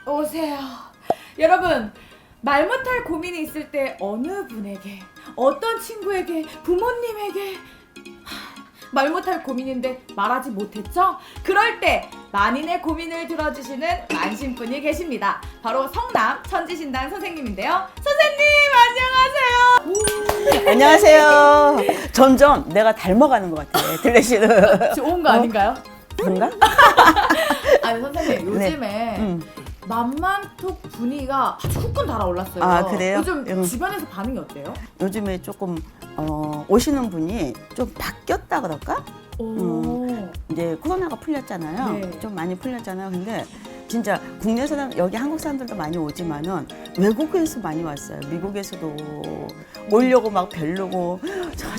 오세요. 여러분, 말 못할 고민이 있을 때 어느 분에게, 어떤 친구에게, 부모님에게 말 못할 고민인데 말하지 못했죠? 그럴 때 만인의 고민을 들어주시는 만신분이 계십니다. 바로 성남 천지신당 선생님인데요. 선생님 안녕하세요. 안녕하세요. 점점 내가 닮아가는 것 같아. 들레시는. 좋은 거 아닌가요? 그런가? 아니 선생님 요즘에 만만톡 분위기가 아주 후끈 달아올랐어요. 아, 그래요? 요즘 주변에서 반응이 어때요? 요즘에 조금 오시는 분이 좀 바뀌었다 그럴까? 이제 코로나가 풀렸잖아요. 네. 좀 많이 풀렸잖아요. 근데 진짜 국내 사람, 여기 한국 사람들도 많이 오지만은 외국에서 많이 왔어요. 미국에서도 오려고 막 벨르고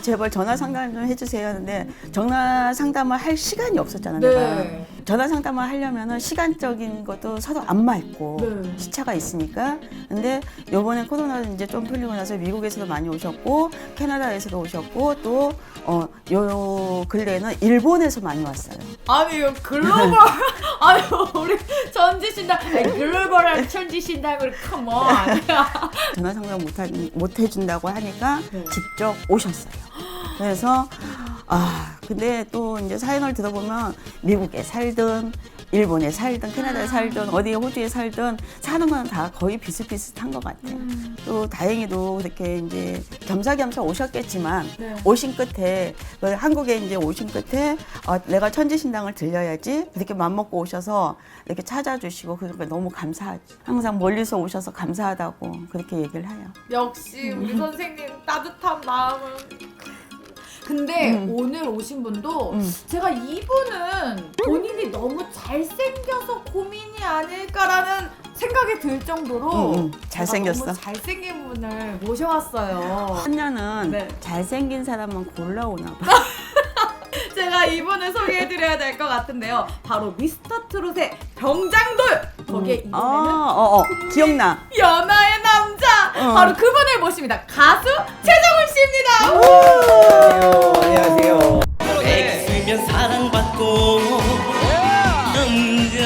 제발 전화 상담 좀 해주세요 하는데 전화 상담을 할 시간이 없었잖아요. 네. 내가. 전화 상담을 하려면은 시간적인 것도 서로 안 맞고 네. 시차가 있으니까. 근데 요번에 코로나 이제 좀 풀리고 나서 미국에서도 많이 오셨고 캐나다에서도 오셨고 또 요 근래에는 일본에서 많이 왔어요. 아니 이거 글로벌 아니 우리 천지신당 글로벌한 천지신당을 컴온. 전화 상담 못 해준다고 하니까 네. 직접 오셨어요. 그래서 근데 또 이제 사연을 들어보면 미국에 살든 일본에 살든 캐나다에 살든 어디 호주에 살든 사는 건 다 거의 비슷비슷한 것 같아요. 또 다행히도 그렇게 이제 겸사겸사 오셨겠지만 네. 오신 끝에 한국에 이제 오신 끝에 내가 천지신당을 들려야지 이렇게 맘먹고 오셔서 이렇게 찾아주시고 그러니까 너무 감사하지. 항상 멀리서 오셔서 감사하다고 그렇게 얘기를 해요. 역시 우리 선생님 따뜻한 마음은. 근데 오늘 오신 분도 제가 이분은 본인이 너무 잘생겨서 고민이 아닐까라는 생각이 들 정도로 잘생겼어. 너무 잘생긴 분을 모셔왔어요. 한녀는 네. 잘생긴 사람만 골라오나 봐. 제가 이분을 소개해드려야 될 것 같은데요. 바로 미스터 트롯의 병장돌! 거기에 이번에는 기억나. 연하의 남자! 바로 그분을 모십니다. 가수 최정훈 씨입니다! 안녕하세요. 백수면 사랑받고 남자.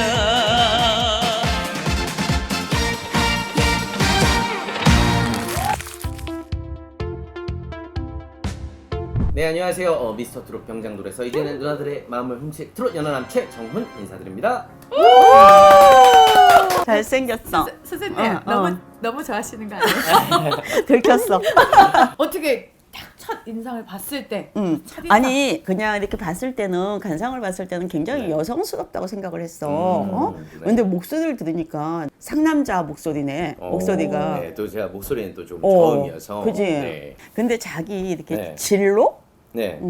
네, 안녕하세요. 미스터 트롯 병장돌에서 이제는 누나들의 마음을 훔칠 트롯 연하남 최정훈 인사드립니다. 잘생겼어. 선생님 너무 너무 좋아하시는 거 아니에요? 들켰어. 어떻게 딱 첫 인상을 봤을 때 첫 인상. 아니 그냥 이렇게 봤을 때는 간상을 봤을 때는 굉장히 여성스럽다고 생각을 했어. 네. 근데 목소리를 들으니까 상남자 목소리네. 목소리가. 네, 또 제가 목소리는 또 좀 저음이어서. 그지. 네. 근데 자기 이렇게 네. 진로? 네.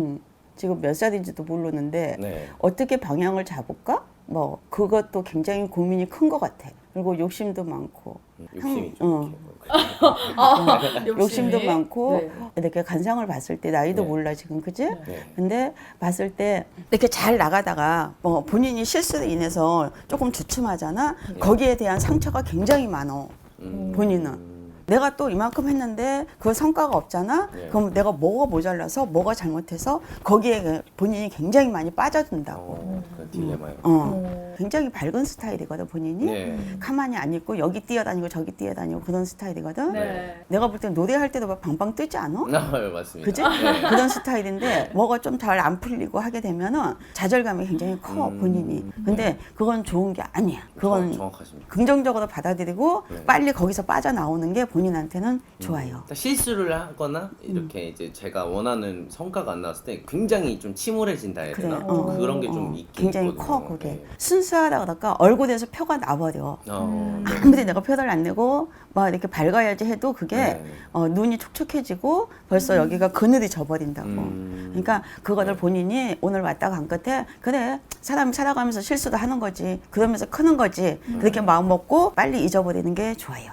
지금 몇 살인지도 모르는데 네. 어떻게 방향을 잡을까? 뭐 그것도 굉장히 고민이 큰 것 같아. 그리고 욕심도 많고. 욕심이 좀 이렇게. 욕심도 많고 네. 이렇게 간상을 봤을 때 나이도 네. 몰라 지금 그지? 네. 근데 봤을 때 이렇게 잘 나가다가 본인이 실수로 인해서 조금 주춤하잖아. 거기에 대한 상처가 굉장히 많어. 본인은. 내가 또 이만큼 했는데 그 성과가 없잖아. 네. 그럼 내가 뭐가 모자라서 뭐가 잘못해서 거기에 본인이 굉장히 많이 빠져든다고. 그런 딜레마요. 굉장히 밝은 스타일이거든 본인이. 네. 가만히 안 있고 여기 뛰어다니고 저기 뛰어다니고 그런 스타일이거든. 네. 내가 볼 때 노래할 때도 막 방방 뜨지 않아? 맞습니다. 그지? 네. 그런 스타일인데 뭐가 좀 잘 안 풀리고 하게 되면은 좌절감이 굉장히 커 본인이. 근데 그건 좋은 게 아니야. 그건 정확하십니다. 긍정적으로 받아들이고 네. 빨리 거기서 빠져나오는 게 본인한테는 좋아요. 실수를 하거나 이렇게 이제 제가 원하는 성과가 안 나왔을 때 굉장히 좀 침울해진다 해야 그래. 되나? 그런 게 좀 있긴 굉장히 있거든요. 커 그게. 네. 순수하다 그럴까 얼굴에서 표가 나버려. 네. 아무리 내가 표를 안 내고 막 이렇게 밝아야지 해도 그게 네. 눈이 촉촉해지고 벌써 여기가 그늘이 져버린다고. 그러니까 그거를 본인이 오늘 왔다 간 끝에 그래 사람이 살아가면서 실수도 하는 거지 그러면서 크는 거지 그렇게 마음 먹고 빨리 잊어버리는 게 좋아요.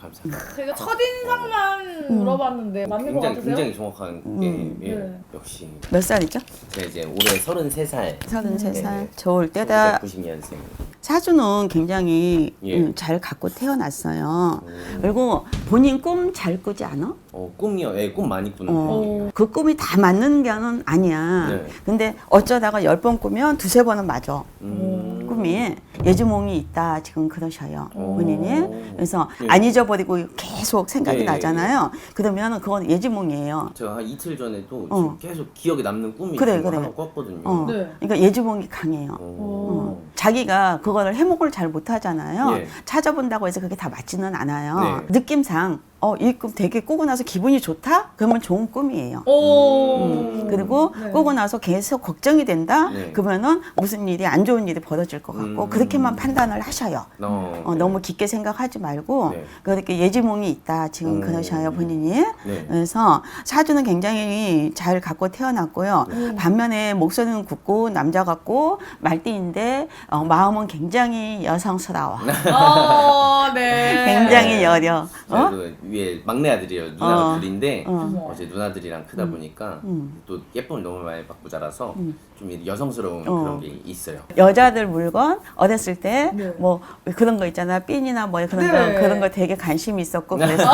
감사합니다. 제가 첫인상만 물어봤는데 맞는 것 같으세요? 굉장히 정확한 게 네. 역시 몇 살이죠? 제가 이제 올해 33살. 33살. 좋을 때다. 1990년생. 사주는 굉장히 예. 잘 갖고 태어났어요. 그리고 본인 꿈 잘 꾸지 않아? 꿈이요. 예, 꿈 많이 꾸는데. 그 꿈이 다 맞는 게 아니야. 네. 근데 어쩌다가 10번 꾸면 두세 번은 맞아. 음. 꿈이 꿈이 예지몽이 있다 지금 그러셔요. 본인이. 그래서 예. 안 잊어버리고 계속 생각이 예, 나잖아요. 그러면 그건 예지몽이에요. 제가 한 이틀 전에도 어. 지금 계속 기억에 남는 꿈이 그래, 있는 거 그래. 하나 꿨거든요. 네. 그러니까 예지몽이 강해요. 오. 자기가 그거를 해목을 잘 못하잖아요. 예. 찾아본다고 해서 그게 다 맞지는 않아요. 네. 느낌상 이 꿈 되게 꾸고 나서 기분이 좋다? 그러면 좋은 꿈이에요. 오. 그리고 네. 꾸고 나서 계속 걱정이 된다? 네. 그러면은 무슨 일이 안 좋은 일이 벌어질 것 같고 그렇게만 판단을 하셔요. 네. 너무 깊게 생각하지 말고 네. 그렇게 예지몽이 있다 지금 그러셔요 본인이. 네. 그래서 사주는 굉장히 잘 갖고 태어났고요. 네. 반면에 목소리는 굵고 남자 같고 말띠인데 마음은 굉장히 여성스러워. 네. 굉장히 여려. 저도 위에 막내 아들이에요. 누나가 둘인데 어머. 어제 누나들이랑 크다 보니까 또 예쁨을 너무 많이 받고 자라서 좀 여성스러운 그런 게 있어요. 여자들 물건 어렸을 때 네. 뭐 그런 거 있잖아 핀이나 뭐 그런 네. 거 그런 거 되게 관심이 있었고 그래서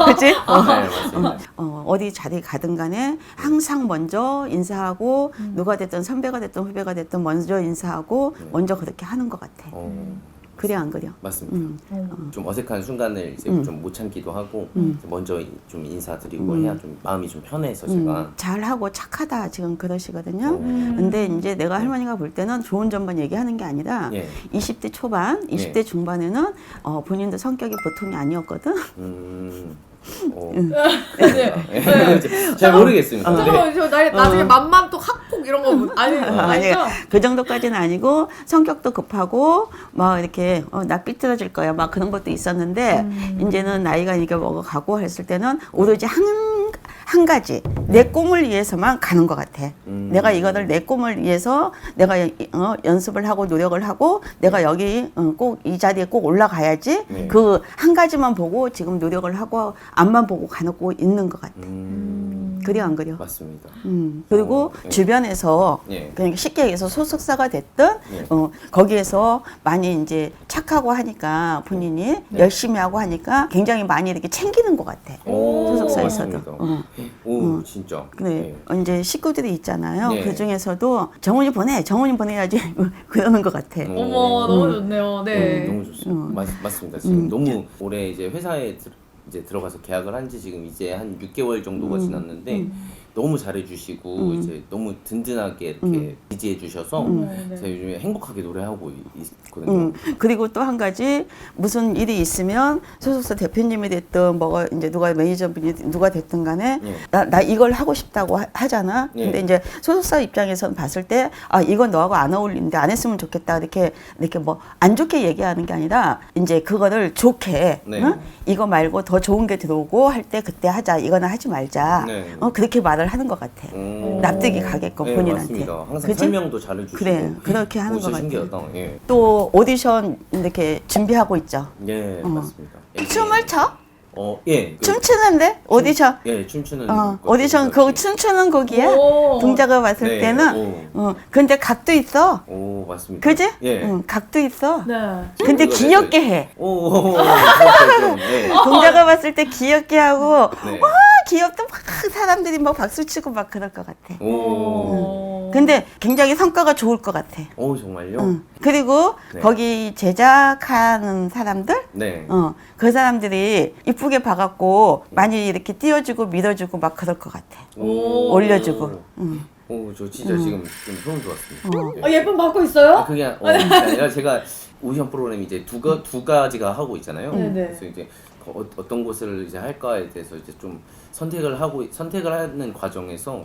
그렇지? 네, 맞습니다. 어디 자리 가든 간에 항상 먼저 인사하고 누가 됐든 선배가 됐든 후배가 됐든 먼저 인사하고 먼저 그렇게 하는 것 같아. 그래 안 그려? 맞습니다. 좀 어색한 순간을 이제 좀 못 참기도 하고 먼저 좀 인사드리고 해야 좀 마음이 좀 편해서 제가 잘하고 착하다 지금 그러시거든요. 근데 이제 내가 할머니가 볼 때는 좋은 점만 얘기하는 게 아니라 예. 20대 초반, 20대 중반에는 본인도 성격이 보통이 아니었거든. 네. 잘 모르겠습니다. 네. 잠깐만, 저 나중에 맘맘 또 학폭 이런 거 아니 아니, 아니죠? 그 정도까지는 아니고 성격도 급하고 막 이렇게 나 삐뚤어질 거야 막 그런 것도 있었는데 이제는 나이가 이렇게 먹어가고 했을 때는 오로지 한 가지 내 꿈을 위해서만 가는 것 같아. 내가 이거를 내 꿈을 위해서 내가 연습을 하고 노력을 하고 내가 여기 꼭 이 자리에 꼭 올라가야지. 네. 그 한 가지만 보고 지금 노력을 하고 앞만 보고 가놓고 있는 것 같아. 그래 안 그려? 맞습니다. 그리고 네. 주변에서 예. 그러니까 쉽게 얘기해서 소속사가 됐든 예. 거기에서 많이 이제 착하고 하니까 본인이 열심히 하고 하니까 굉장히 많이 이렇게 챙기는 것 같아. 소속사에서도. 맞습니다. 오, 진짜. 근데 이제 식구들이 있잖아요. 네. 그 중에서도 정훈이 보내야지 그러는 것 같아. 어머 너무 좋네요. 네. 너무 좋습니다. 맞습니다. 지금 너무 올해 이제 회사에 이제 들어가서 계약을 한 지 지금 이제 한 6개월 정도가 지났는데 너무 잘해주시고 이제 너무 든든하게 이렇게 지지해 주셔서 네. 제가 요즘에 행복하게 노래하고 있거든요. 그리고 또 한 가지 무슨 일이 있으면 소속사 대표님이 됐든 뭐가 이제 누가 매니저분이 누가 됐든 간에 예. 나 이걸 하고 싶다고 하잖아. 예. 근데 이제 소속사 입장에서는 봤을 때 이건 너하고 안 어울리는데 안 했으면 좋겠다 이렇게 뭐 안 좋게 얘기하는 게 아니라 이제 그거를 좋게 네. 응? 이거 말고 더 좋은 게 들어오고 할 때 그때 하자 이거는 하지 말자. 네. 그렇게 말을 하는 것 같아. 납득이 가게끔 네, 본인한테. 맞습니다. 항상 그치? 설명도 잘해주시고. 그래, 그렇게 하는 진짜 것 같아요. 신기하다. 예, 또 오디션 이렇게 준비하고 있죠. 예, 맞습니다. 춤을 춰? 예. 춤추는데 오디션. 예, 춤추는. 오디션 그 춤추는 곡이야. 오. 동작을 봤을 네, 때는. 근데 각도 있어. 오, 맞습니다. 그지? 예. 각도 있어. 네. 근데 그거 귀엽게 해. 오, 예. 동작을 봤을 때 귀엽게 하고 네. 와 귀엽다 막 사람들이 막 박수 치고 막 그럴 것 같아. 오. 근데 굉장히 성과가 좋을 것 같아. 오, 정말요? 그리고 네. 거기 제작하는 사람들 네. 그 사람들이 이쁘게 봐갖고 많이 이렇게 띄워주고 밀어주고 막 그럴 것 같아. 올려주고. 오, 저 진짜 지금 좀 소름 돋았습니다. 예. 예쁨 받고 있어요? 그게 아니라 제가 오디션 프로그램 이제 두 가지가 하고 있잖아요. 네네. 그래서 이제 어떤 곳을 이제 할까에 대해서 이제 좀 선택을 하는 과정에서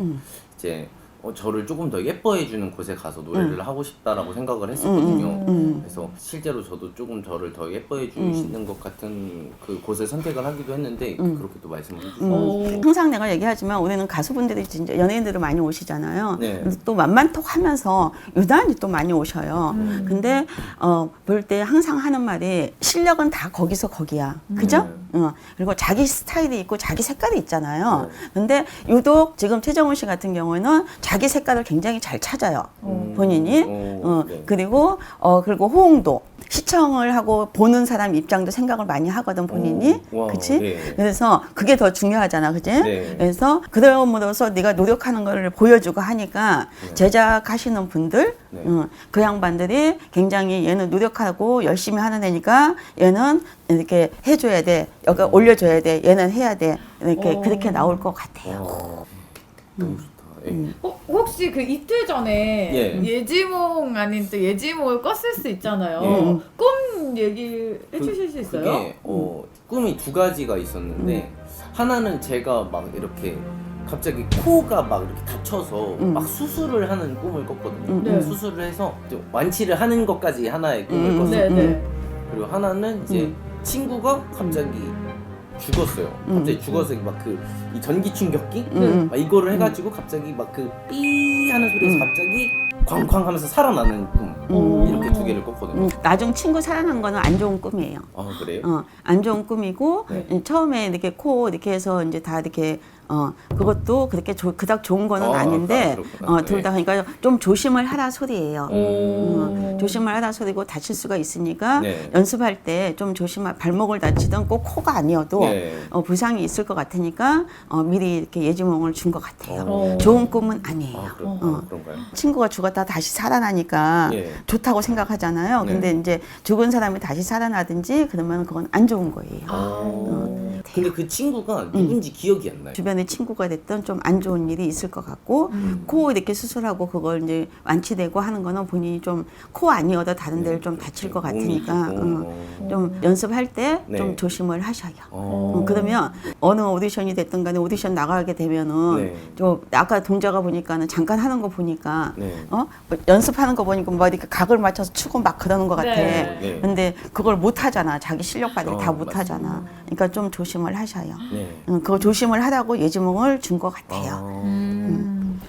이제 저를 조금 더 예뻐해 주는 곳에 가서 노래를 하고 싶다라고 생각을 했었거든요. 그래서 실제로 저도 조금 저를 더 예뻐해 주시는 것 같은 그 곳을 선택을 하기도 했는데 그렇게 또 말씀을 해주셔서 항상 내가 얘기하지만 우리는 가수분들이 진짜 연예인들이 많이 오시잖아요. 네. 근데 또 만만톡 하면서 유난히 또 많이 오셔요. 근데 볼 때 항상 하는 말이 실력은 다 거기서 거기야. 그죠? 그리고 자기 스타일이 있고 자기 색깔이 있잖아요. 근데 유독 지금 최정훈 씨 같은 경우에는 자기 색깔을 굉장히 잘 찾아요. 본인이. 네. 그리고 호응도 시청을 하고 보는 사람 입장도 생각을 많이 하거든 본인이. 와, 그치? 네. 그래서 그게 더 중요하잖아. 그치? 네. 그래서 그럼으로써 네가 노력하는 걸 보여주고 하니까 제작하시는 분들 네. 그 양반들이 굉장히 얘는 노력하고 열심히 하는 애니까 얘는 이렇게 해줘야 돼. 여기 올려줘야 돼. 얘는 해야 돼. 이렇게 그렇게 나올 것 같아요. 너무 좋다. 예. 혹시 그 이틀 전에 예. 예지몽 아닌 또 예지몽을 껐을 수 있잖아요. 예. 꿈 얘기 해주실 수 있어요? 그게 꿈이 두 가지가 있었는데 하나는 제가 막 이렇게 갑자기 코가 막 이렇게 다쳐서 막 수술을 하는 꿈을 꿨거든요. 네. 수술을 해서 좀 완치를 하는 것까지 하나의 꿈을 꿨어요. 네네. 그리고 하나는 이제 친구가 갑자기 죽었어요. 갑자기 죽어서 막 그 이 전기 충격기 막 이거를 해가지고 갑자기 막 그 삐 하는 소리에서 갑자기 쾅쾅 하면서 살아나는 꿈 이렇게 두 개를 꿨거든요. 나중 친구 살아난 거는 안 좋은 꿈이에요. 아 그래요? 안 좋은 꿈이고 네. 처음에 이렇게 코 이렇게 해서 이제 다 이렇게 그것도 그렇게 그닥 좋은 거는 아닌데 그렇구나. 둘 다 그러니까 좀 조심을 하라 소리예요. 오. 조심을 하라 소리고 다칠 수가 있으니까 네. 연습할 때 좀 발목을 다치든 꼭 코가 아니어도 네. 부상이 있을 것 같으니까 미리 이렇게 예지몽을 준 것 같아요. 어. 좋은 꿈은 아니에요. 아 그런가요? 친구가 죽었다 다시 살아나니까 예. 좋다고 생각하잖아요. 네. 근데 이제 죽은 사람이 다시 살아나든지 그러면 그건 안 좋은 거예요. 근데 그 친구가 누군지 기억이 안 나요. 주변에 친구가 됐던 좀 안 좋은 일이 있을 것 같고 코 이렇게 수술하고 그걸 이제 완치되고 하는 거는 본인이 좀 코 아니어도 다른 데를 좀 다칠 것 같으니까 좀 연습할 때 좀 네. 조심을 하셔요. 그러면 어느 오디션이 됐든 간에 오디션 나가게 되면은 네. 좀 아까 동자가 보니까는 잠깐 하는 거 보니까 네. 뭐 연습하는 거 보니까 뭐 이렇게 각을 맞춰서 추고 막 그러는 것 같아. 네. 네. 근데 그걸 못 하잖아. 자기 실력 받을 다 못 맞습니다. 하잖아. 그러니까 좀 조심을 하셔요. 네. 그거 조심을 하라고 예지몽을 준 것 같아요.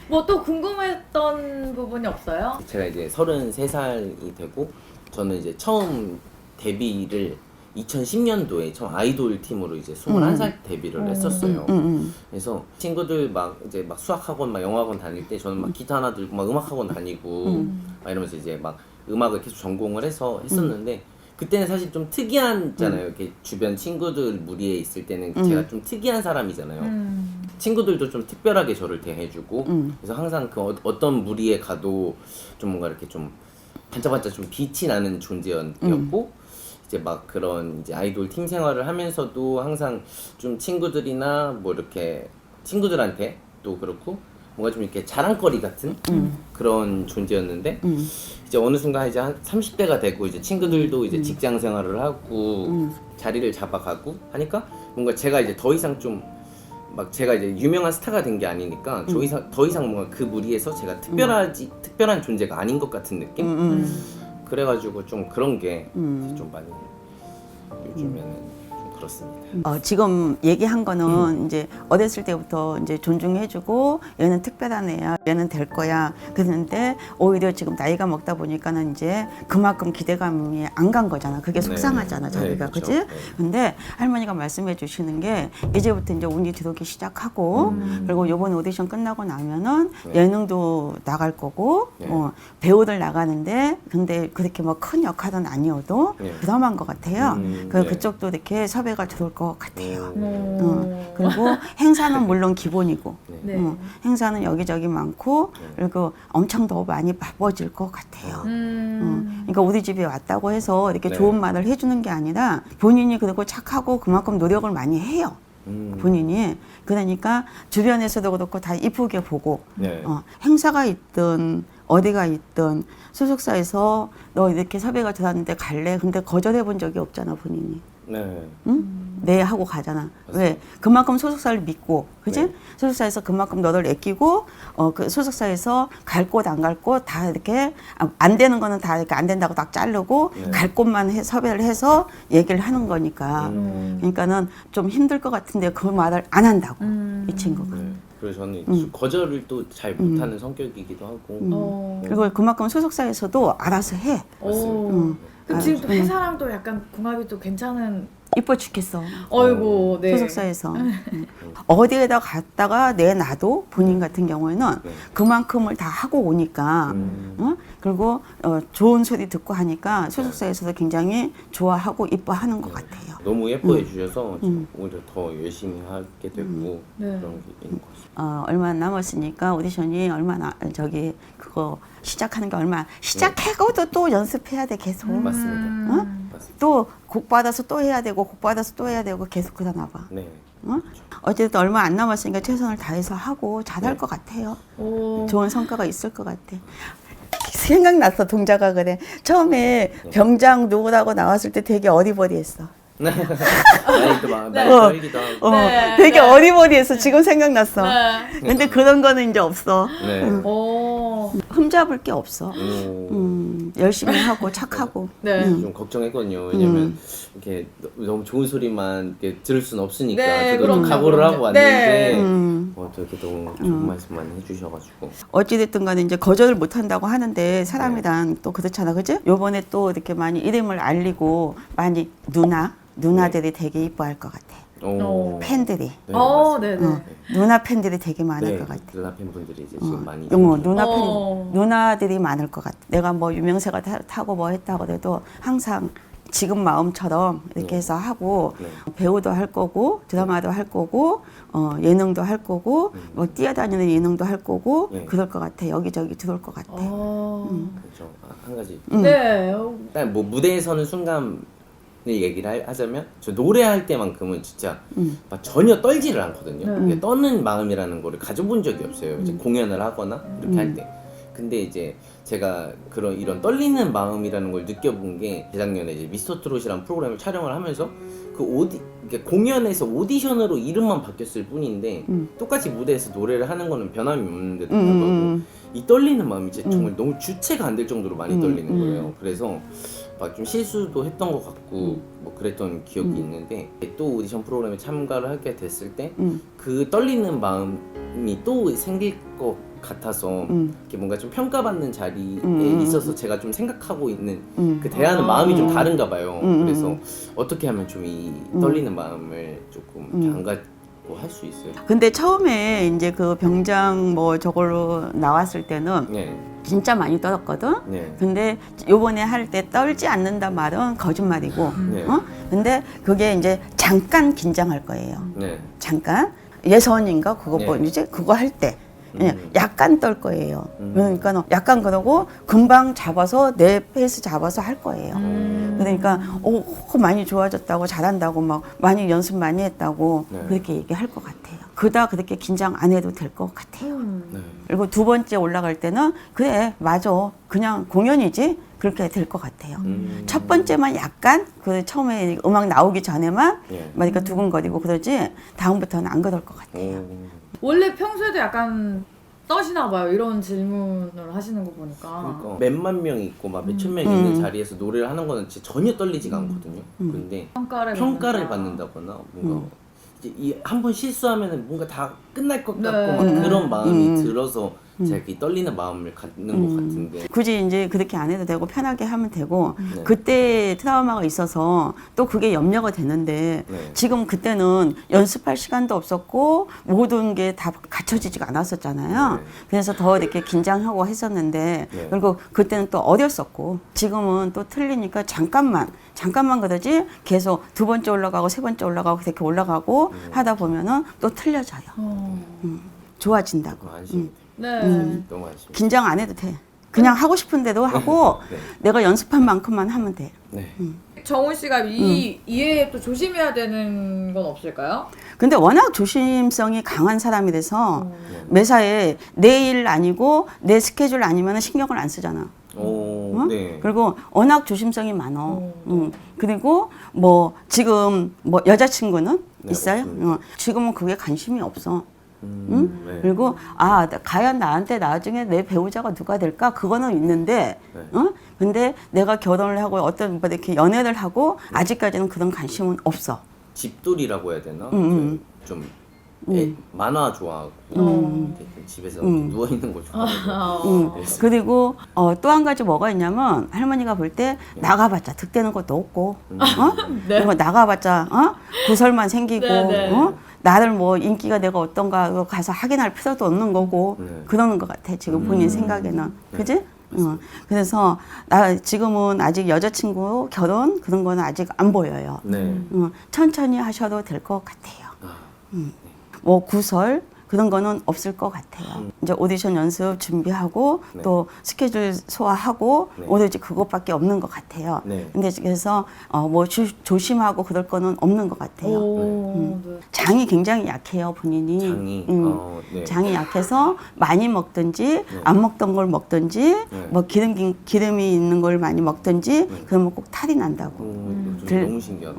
뭐 또 궁금했던 부분이 없어요? 제가 이제 33살이 되고 저는 이제 처음 데뷔를 2010년도에 처음 아이돌 팀으로 이제 21살 데뷔를 했었어요. 그래서 친구들 막 이제 막 수학학원 막 영어학원 다닐 때 저는 막 기타 하나 들고 막 음악학원 다니고 막 이러면서 이제 막 음악을 계속 전공을 해서 했었는데 그때는 사실 좀 특이한잖아요. 이렇게 주변 친구들 무리에 있을 때는 제가 좀 특이한 사람이잖아요. 친구들도 좀 특별하게 저를 대해주고 그래서 항상 그 어떤 무리에 가도 좀 뭔가 이렇게 좀 반짝반짝 좀 빛이 나는 존재였고 이제 막 그런 이제 아이돌 팀 생활을 하면서도 항상 좀 친구들이나 뭐 이렇게 친구들한테 또 그렇고 뭔가 좀 이렇게 자랑거리 같은 그런 존재였는데 이제 어느 순간 이제 한 30대가 되고 이제 친구들도 이제 직장 생활을 하고 자리를 잡아가고 하니까 뭔가 제가 이제 더 이상 좀 막 제가 이제 유명한 스타가 된 게 아니니까 더 이상 뭔가 그 무리에서 제가 특별한 존재가 아닌 것 같은 느낌? 그래가지고 좀 그런 게 좀 많이 요즘에는 좀 그렇습니다. 지금 얘기한 거는 이제 어렸을 때부터 이제 존중해주고 얘는 특별한 애야, 얘는 될 거야. 그랬는데 오히려 지금 나이가 먹다 보니까는 이제 그만큼 기대감이 안 간 거잖아. 그게 속상하잖아, 자기가, 네, 그렇죠. 그지? 네. 근데 할머니가 말씀해 주시는 게 이제부터 이제 운이 들어오기 시작하고 그리고 이번 오디션 끝나고 나면은 네. 예능도 나갈 거고 네. 배우들 나가는데 근데 그렇게 뭐 큰 역할은 아니어도 네. 부담한 것 같아요. 네. 그쪽도 이렇게 섭외가 들어올 것 같아요. 그리고 행사는 물론 기본이고 네. 행사는 여기저기 많고 그리고 엄청 더 많이 바빠질 것 같아요. 그러니까 우리 집에 왔다고 해서 이렇게 네. 좋은 말을 해주는 게 아니라 본인이 그리고 착하고 그만큼 노력을 많이 해요. 본인이 그러니까 주변에서도 그렇고 다 이쁘게 보고 네. 행사가 있든 어디가 있든 소속사에서 너 이렇게 섭외가 들어왔는데 갈래? 근데 거절해 본 적이 없잖아 본인이. 네. 네 하고 가잖아. 왜? 그만큼 소속사를 믿고, 그지? 네. 소속사에서 그만큼 너를 아끼고, 그 소속사에서 갈 곳 안 갈 곳 다 이렇게 안 되는 거는 다 이렇게 안 된다고 딱 자르고 네. 갈 곳만 섭외를 해서 얘기를 하는 거니까. 그러니까는 좀 힘들 것 같은데 그 말을 안 한다고 이 친구가. 네. 그래서 저는 거절을 또 잘 못하는 성격이기도 하고 그리고 그만큼 소속사에서도 알아서 해. 오. 그럼 지금 또 회사랑 또 약간 궁합이 또 괜찮은 이뻐 죽겠어. 어이구, 네. 소속사에서. 어디에다 갔다가 내놔도 본인 같은 경우에는 네. 그만큼을 다 하고 오니까 그리고 좋은 소리 듣고 하니까 소속사에서도 굉장히 좋아하고 이뻐하는 것 같아요. 너무 예뻐해 주셔서 오히려 더 열심히 하게 됐고 네. 그런 게 있는 것 같습니다. 얼마 남았으니까 오디션이 얼마나 저기 그거 시작하는 게 얼마 시작하고도 또 연습해야 돼 계속. 맞습니다. 맞습니다. 또 곡 받아서 또 해야 되고 곡 받아서 또 해야 되고 계속 그러나 봐. 네. 어쨌든 얼마 안 남았으니까 최선을 다해서 하고 잘할 것 같아요. 오. 좋은 성과가 있을 것 같아. 생각났어 동자가 그래. 처음에 병장 누구라고 나왔을 때 되게 어리버리했어. 나이도 많이 네. 떨기도 하고. 네, 되게 네. 어리버리했어. 지금 생각났어. 네. 근데 그런 거는 이제 없어. 네. 오. 흠잡을 게 없어. 오. 열심히 하고 착하고. 네. 좀 걱정했거든요. 왜냐면 이렇게 너무 좋은 소리만 이렇게 들을 수는 없으니까 네, 저도 그럼요, 좀 각오를 그럼요. 하고 왔는데 음. 또 이렇게 너무 좋은 말씀 많이 해주셔가지고 어찌됐든 간에 이제 거절을 못 한다고 하는데 사람이란 또 그렇잖아. 그지? 요번에 또 이렇게 많이 이름을 알리고 많이 누나들이 되게 이뻐할 것 같아. 오. 팬들이. 네, 어, 맞습니다. 네네. 누나 팬들이 되게 많을 네, 것 같아. 누나 팬분들이 이제 지금 많이 누나 팬, 어. 누나들이 많을 것 같아. 내가 뭐 유명세가 타고 뭐 했다고 해도 항상 지금 마음처럼 이렇게 네. 해서 하고 네. 배우도 할 거고 드라마도 할 거고 예능도 할 거고 뭐 뛰어다니는 예능도 할 거고 네. 그럴 것 같아. 여기저기 들어올 것 같아. 어. 그렇죠. 한 가지 네. 일단 뭐 무대에 서는 순간 얘기를 하자면 저 노래할 때만큼은 진짜 막 전혀 떨지를 않거든요. 네. 이게 떠는 마음이라는 거를 가져본 적이 없어요. 이제 공연을 하거나 이렇게 할 때. 근데 이제 제가 이런 떨리는 마음이라는 걸 느껴본 게 재작년에 이제 미스터 트롯이라는 프로그램을 촬영을 하면서 이렇게 공연에서 오디션으로 이름만 바뀌었을 뿐인데 똑같이 무대에서 노래를 하는 거는 변함이 없는데도 불구하고 이 떨리는 마음이 이제 정말 너무 주체가 안 될 정도로 많이 떨리는 거예요. 그래서 막 좀 실수도 했던 것 같고 뭐 그랬던 기억이 있는데 또 오디션 프로그램에 참가를 하게 됐을 때 그 떨리는 마음이 또 생길 것 같아서 이렇게 뭔가 좀 평가받는 자리에 있어서 제가 좀 생각하고 있는 그 대하는 마음이 좀 다른가 봐요. 그래서 어떻게 하면 좀 이 떨리는 마음을 조금 이렇게 안 갖고 할 수 있어요. 근데 처음에 이제 그 병장 뭐 저걸로 나왔을 때는 네, 진짜 많이 떨었거든. 네, 근데 요번에 할 때 떨지 않는다 말은 거짓말이고. 네. 근데 그게 이제 잠깐 긴장할 거예요. 네. 잠깐 예선인가 그거 네. 뭐 이제 그거 할 때 약간 떨 거예요. 그러니까 약간 그러고 금방 잡아서 내 페이스 잡아서 할 거예요. 그러니까 많이 좋아졌다고 잘한다고 막 많이 연습 많이 했다고 네. 그렇게 얘기할 것 같아요. 그렇게 긴장 안 해도 될 것 같아요. 네. 그리고 두 번째 올라갈 때는 그래 맞아 그냥 공연이지 그렇게 될 것 같아요. 첫 번째만 약간 그 처음에 음악 나오기 전에만 예. 그러니까 두근거리고 그러지 다음부터는 안 그럴 것 같아요. 원래 평소에도 약간 떠시나 봐요. 이런 질문을 하시는 거 보니까. 그러니까 몇만 명 있고 막 몇천 명 있는 자리에서 노래를 하는 거는 진짜 전혀 떨리지가 않거든요. 근데 평가를 받는다거나 뭔가 이제 한 번 실수하면은 뭔가 다 끝날 것 네. 같고 막 그런 마음이 들어서 제가 이 떨리는 마음을 갖는 것 같은데. 굳이 이제 그렇게 안 해도 되고 편하게 하면 되고 네. 그때 트라우마가 있어서 또 그게 염려가 되는데 네. 지금 그때는 연습할 시간도 없었고 모든 게 다 갖춰지지가 않았었잖아요. 네. 그래서 더 이렇게 긴장하고 했었는데 네. 그리고 그때는 또 어렸었고 지금은 또 틀리니까 잠깐만 그러지 계속 두 번째 올라가고 세 번째 올라가고 이렇게 올라가고 하다 보면은 또 틀려져요. 좋아진다고. 그거 안심이 네. 너무 안심이 긴장 안 해도 돼. 그냥 하고 싶은 대로 하고 네. 내가 연습한 만큼만 하면 돼. 네. 정훈 씨가 이에 또 조심해야 되는 건 없을까요? 근데 워낙 조심성이 강한 사람이라서 네. 매사에 내 일 아니고 내 스케줄 아니면 신경을 안 쓰잖아. 오, 네. 그리고 워낙 조심성이 많어. 그리고 뭐 지금 뭐 여자친구는 네, 있어요? 없습니다. 지금은 그게 관심이 없어. 네. 그리고 과연 나한테 나중에 내 배우자가 누가 될까 그거는 있는데 네. 근데 내가 결혼을 하고 어떤 뭐 이렇게 연애를 하고 아직까지는 그런 관심은 없어. 집돌이라고 해야 되나? 좀 만화 좋아하고 이렇게 좀 집에서 누워 있는 거 좋아하고. 그리고 또 한 가지 뭐가 있냐면 할머니가 볼 때 나가봤자 득되는 것도 없고 그리고 나가봤자 구설만 생기고 네. 나를 뭐 인기가 내가 어떤가 그거 가서 확인할 필요도 없는 거고 그러는 것 같아 지금 본인 생각에는 그지? 그래서 나 지금은 아직 여자친구 결혼 그런 거는 아직 안 보여요. 천천히 하셔도 될 것 같아요. 뭐 구설 그런 거는 없을 것 같아요. 이제 오디션 연습 준비하고 또 스케줄 소화하고 오로지 그것밖에 없는 것 같아요. 근데 그래서 뭐 조심하고 그럴 거는 없는 것 같아요. 장이 굉장히 약해요 본인이. 장이 장이 약해서 많이 먹든지 안 먹던 걸 먹든지 뭐 기름이 있는 걸 많이 먹든지 그러면 꼭 탈이 난다고. 너무 신기하다.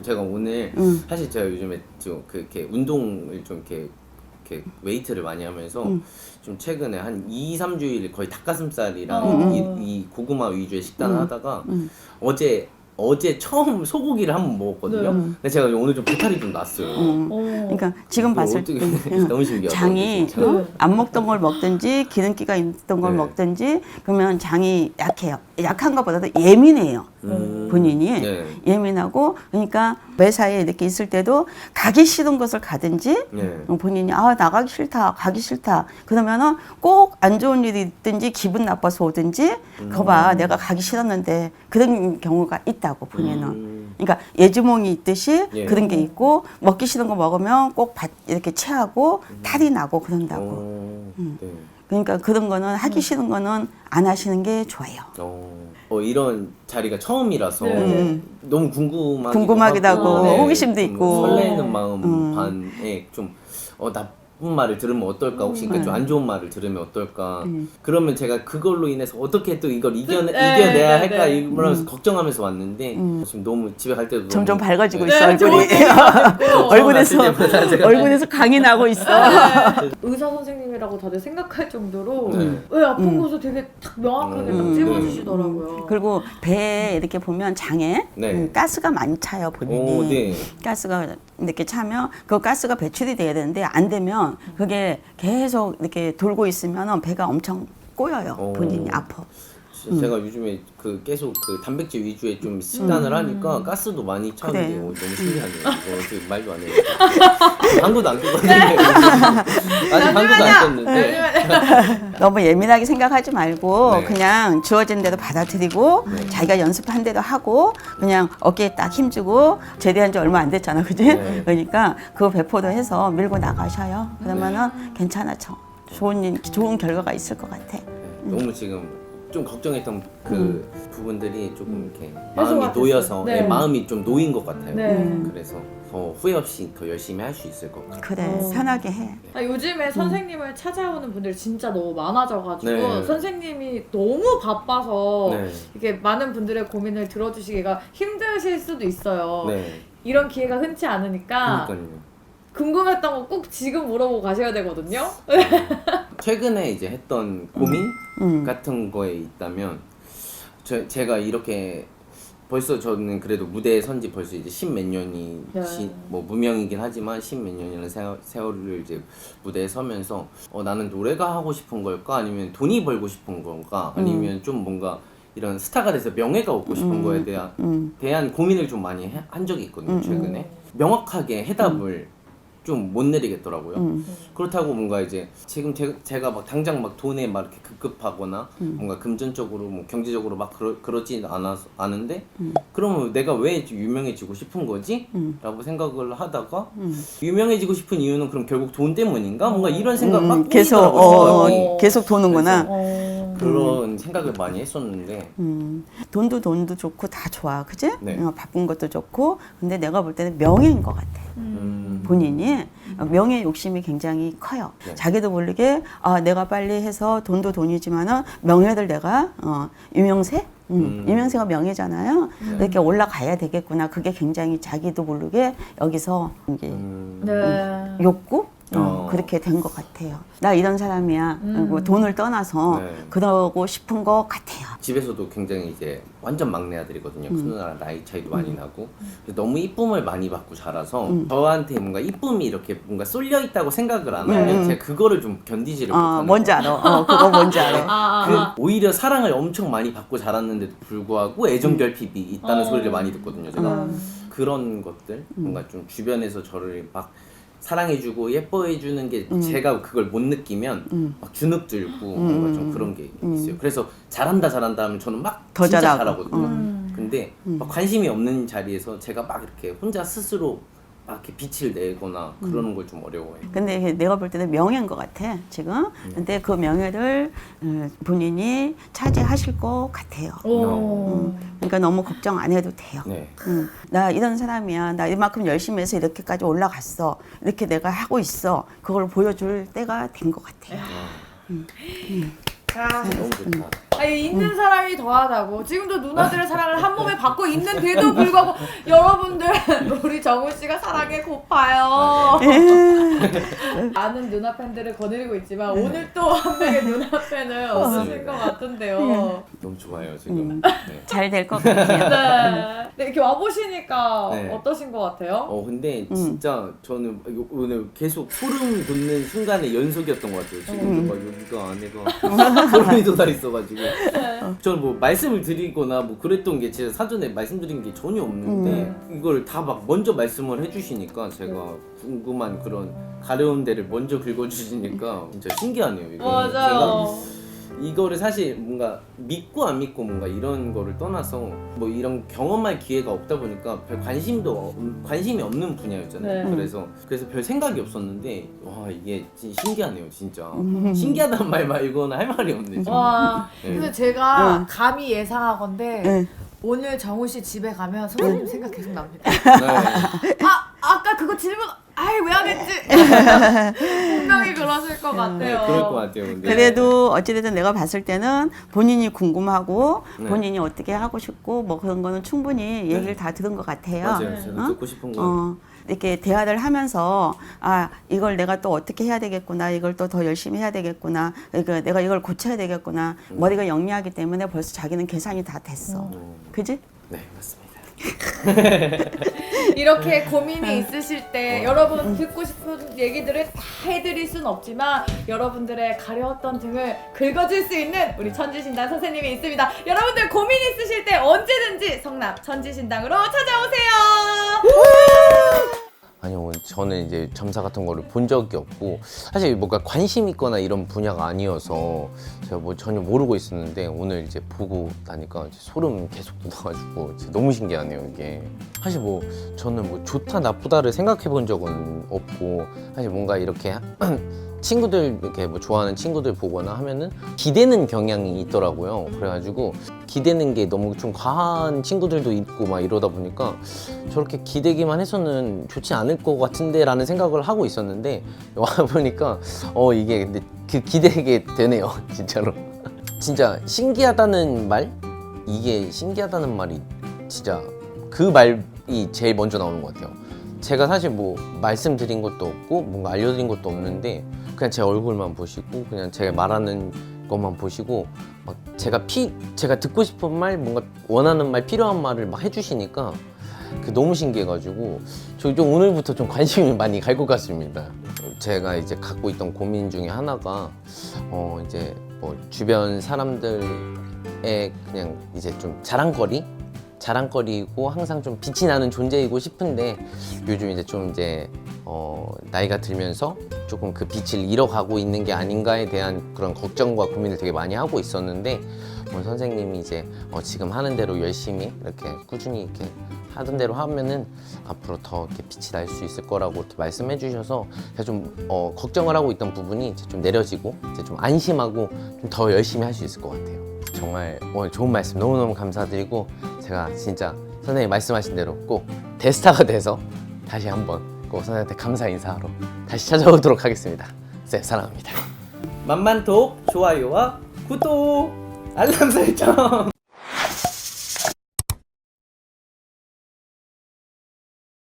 제가 오늘 사실 제가 요즘에 좀 그렇게 운동을 좀 이렇게 웨이트를 많이 하면서 좀 최근에 한 2, 3주일 거의 닭가슴살이랑 이 고구마 위주의 식단을 하다가 어제 처음 소고기를 한번 먹었거든요. 근데 제가 오늘 좀 배탈이 좀 났어요. 그러니까 지금 봤을 때 너무 신기하다. 장이 안 먹던 걸 먹든지 기름기가 있던 걸 먹든지 그러면 장이 약해요. 약한 것보다도 예민해요. 본인이 예민하고 그러니까 매사에 이렇게 있을 때도 가기 싫은 곳을 가든지 본인이 나가기 싫다 가기 싫다 그러면은 꼭 안 좋은 일이 있든지 기분 나빠서 오든지 거봐 내가 가기 싫었는데 그런 경우가 있다고 본인은 그러니까 예주몽이 있듯이 그런 게 있고 먹기 싫은 거 먹으면 꼭 이렇게 체하고 탈이 나고 그런다고 그러니까 그런 거는 하기 싫은 거는 안 하시는 게 좋아요. 이런 자리가 처음이라서 너무 궁금하기도 하고 호기심도 있고 설레는 마음 반에 좀 나쁜 말을 들으면 어떨까 혹시 그러니까 좀 안 좋은 말을 들으면 어떨까 그러면 제가 그걸로 인해서 어떻게 또 이걸 이겨내야 할까 이러면서 걱정하면서 왔는데 지금 너무 집에 갈 때도 점점 너무, 밝아지고 있어 얼굴이 얼굴에서 강이 나고 있어. 의사 선생님이라고 다들 생각할 정도로 왜 아픈 곳을 되게 딱 명확하게 딱 찝어주시더라고요. 그리고 배에 이렇게 보면 장에 가스가 많이 차요 본인이. 가스가 이렇게 차면 그 가스가 배출이 돼야 되는데 안 되면 그게 계속 이렇게 돌고 있으면 배가 엄청 꼬여요. 본인이 아파. 제가 요즘에 계속 단백질 위주의 좀 식단을 하니까 가스도 많이 차는데 그래. 너무 신기하네요. 이거 말도 안 해요. 방구도 안 꼈는데 아직 방구도 안 꼈는데 너무 예민하게 생각하지 말고 그냥 주어진 대로 받아들이고 자기가 연습한 대로 하고 그냥 어깨에 딱 힘주고 제대한 지 얼마 안 됐잖아, 그지? 그러니까 그거 배포도 해서 밀고 나가셔요. 그러면은 괜찮아져. 좋은 결과가 있을 것 같아. 너무 지금 좀 걱정했던 그 부분들이 조금 이렇게 마음이 놓여서 마음이 좀 놓인 것 같아요. 그래서 더 후회 없이 더 열심히 할 수 있을 것 같아요. 그래, 편하게 해. 요즘에 선생님을 찾아오는 분들이 진짜 너무 많아져가지고 선생님이 너무 바빠서 이렇게 많은 분들의 고민을 들어주시기가 힘드실 수도 있어요. 이런 기회가 흔치 않으니까 궁금했던 거 꼭 지금 물어보고 가셔야 되거든요. 최근에 이제 했던 고민 같은 거에 있다면 제가 이렇게 벌써 저는 그래도 무대에 선지 벌써 이제 10몇 년이 뭐 무명이긴 하지만 10몇 년이라는 세월을 이제 무대에 서면서 나는 노래가 하고 싶은 걸까 아니면 돈이 벌고 싶은 건가 아니면 좀 뭔가 이런 스타가 돼서 명예가 얻고 싶은 거에 대한 고민을 좀 많이 한 적이 있거든요. 최근에 명확하게 해답을 좀 못 내리겠더라고요. 그렇다고 뭔가 이제 지금 제가 막 당장 막 돈에 막 이렇게 급급하거나 뭔가 금전적으로 뭐 경제적으로 막 그러진 않은데 그러면 내가 왜 유명해지고 싶은 거지? 라고 생각을 하다가 유명해지고 싶은 이유는 그럼 결국 돈 때문인가? 뭔가 이런 생각 막 계속 계속 도는구나. 그런 생각을 많이 했었는데 돈도 좋고 다 좋아, 그지? 바쁜 것도 좋고 근데 내가 볼 때는 명예인 것 같아. 본인이 명예 욕심이 굉장히 커요. 자기도 모르게 내가 빨리 해서 돈도 돈이지만은 명예를 내가 유명세? 유명세가 명예잖아요. 이렇게 올라가야 되겠구나. 그게 굉장히 자기도 모르게 여기서 이제 욕구? 그렇게 된 것 같아요. 나 이런 사람이야. 그리고 돈을 떠나서 네. 그러고 싶은 것 같아요. 집에서도 굉장히 이제 완전 막내 아들이거든요. 큰 누나랑 나이 차이도 많이 나고 그래서 너무 이쁨을 많이 받고 자라서 저한테 뭔가 이쁨이 이렇게 뭔가 쏠려 있다고 생각을 안 하면 제가 그거를 좀 견디지를 못하는 뭔지 거예요. 알아. 그거 뭔지 알아. 오히려 사랑을 엄청 많이 받고 자랐는데도 불구하고 애정 결핍이 있다는 소리를 많이 듣거든요. 제가 그런 것들 뭔가 좀 주변에서 저를 막 사랑해주고 예뻐해주는 게 제가 그걸 못 느끼면 막 주눅 들고 뭔가 좀 그런 게 있어요. 그래서 잘한다 하면 저는 막 더 진짜 잘하고. 잘하거든요. 근데 막 관심이 없는 자리에서 제가 막 이렇게 혼자 스스로 막 이렇게 빛을 내거나 그러는 걸 좀 어려워해요. 근데 내가 볼 때는 명예인 것 같아, 지금. 근데 그 명예를 본인이 차지하실 것 같아요. 그러니까 너무 걱정 안 해도 돼요. 네. 나 이런 사람이야. 나 이만큼 열심히 해서 이렇게까지 올라갔어. 이렇게 내가 하고 있어. 그걸 보여줄 때가 된 것 같아요. 아, 너무 좋다. 아니, 있는 사람이 더하다고. 지금도 누나들의 사랑을 한 몸에 받고 있는데도 불구하고 여러분들 우리 정우 씨가 사랑에 고파요. 많은 누나 팬들을 거느리고 있지만 오늘 또 한 명의 누나 팬을 얻으실 것 같은데요. 너무 좋아요 지금. 네. 잘 될 것 같아요. 네. 네, 이렇게 와 보시니까 네. 어떠신 것 같아요? 근데 진짜 저는 오늘 계속 소름 돋는 순간의 연속이었던 것 같아요. 지금 막 여기가 안에가 소름이 돋아 있어가지고 저는 뭐 말씀을 드리거나 뭐 그랬던 게 제가 사전에 말씀드린 게 전혀 없는데 이걸 다 막 먼저 말씀을 해주시니까 제가 궁금한 그런 가려운 데를 먼저 긁어주시니까 진짜 신기하네요. 이거 맞아요. 이거를 사실 뭔가 믿고 안 믿고 뭔가 이런 거를 떠나서 뭐 이런 경험할 기회가 없다 보니까 별 관심이 없는 분야였잖아요. 네. 그래서 별 생각이 없었는데 와 이게 진짜 신기하네요 진짜. 신기하다는 말 말고는 할 말이 없네 지금. 와, 네. 그래서 제가 감히 예상하건데 네. 오늘 정우 씨 집에 가면 선생님 생각 계속 납니다. 네. 아까 그거 질문 왜 안 했지? 분명히 그러실 것 같아요. 네, 그럴 것 같아요. 근데. 그래도 어찌됐든 내가 봤을 때는 본인이 궁금하고 네. 본인이 어떻게 하고 싶고 뭐 그런 거는 충분히 얘기를 다 들은 것 같아요. 맞아요. 제가 듣고 싶은 건 이렇게 대화를 하면서 이걸 내가 또 어떻게 해야 되겠구나, 이걸 또 더 열심히 해야 되겠구나, 그러니까 내가 이걸 고쳐야 되겠구나. 머리가 영리하기 때문에 벌써 자기는 계산이 다 됐어. 그지? 네 맞습니다. 이렇게 고민이 있으실 때 여러분 듣고 싶은 얘기들을 다 해드릴 순 없지만 여러분들의 가려웠던 등을 긁어줄 수 있는 우리 천지신당 선생님이 있습니다. 여러분들 고민 있으실 때 언제든지 성남 천지신당으로 찾아오세요. 아니요, 저는 이제 점사 같은 거를 본 적이 없고 사실 뭔가 관심 있거나 이런 분야가 아니어서 제가 뭐 전혀 모르고 있었는데 오늘 이제 보고 나니까 이제 소름 계속 돋아가지고 진짜 너무 신기하네요 이게. 사실 뭐 저는 뭐 좋다 나쁘다를 생각해 본 적은 없고 사실 뭔가 이렇게 친구들 이렇게 뭐 좋아하는 친구들 보거나 하면은 기대는 경향이 있더라고요. 그래가지고 기대는 게 너무 좀 과한 친구들도 있고 막 이러다 보니까 저렇게 기대기만 해서는 좋지 않을 것 같은데 라는 생각을 하고 있었는데 와 보니까 이게 근데 그 기대게 되네요 진짜로. 진짜 신기하다는 말? 이게 신기하다는 말이 진짜 그 말이 제일 먼저 나오는 것 같아요. 제가 사실 뭐 말씀드린 것도 없고 뭔가 알려드린 것도 없는데 그냥 제 얼굴만 보시고 그냥 제가 말하는 것만 보시고 막 제가 듣고 싶은 말, 뭔가 원하는 말, 필요한 말을 막 해주시니까 너무 신기해가지고 저 좀 오늘부터 좀 관심이 많이 갈 것 같습니다. 제가 이제 갖고 있던 고민 중에 하나가 이제 뭐 주변 사람들의 그냥 이제 좀 자랑거리고 항상 좀 빛이 나는 존재이고 싶은데 요즘 이제 좀 나이가 들면서 조금 그 빛을 잃어가고 있는 게 아닌가에 대한 그런 걱정과 고민을 되게 많이 하고 있었는데 선생님이 이제 지금 하는 대로 열심히 이렇게 꾸준히 이렇게 하던 대로 하면은 앞으로 더 이렇게 빛이 날 수 있을 거라고 이렇게 말씀해 주셔서 제가 좀 걱정을 하고 있던 부분이 이제 좀 내려지고 이제 좀 안심하고 좀 더 열심히 할 수 있을 것 같아요. 정말 오늘 좋은 말씀 너무너무 감사드리고 제가 진짜 선생님 말씀하신 대로 꼭 대스타가 돼서 다시 한번 꼭 선생님한테 감사 인사하러 다시 찾아오도록 하겠습니다. 쌤 사랑합니다. 만만톡 좋아요와 구독 알람 설정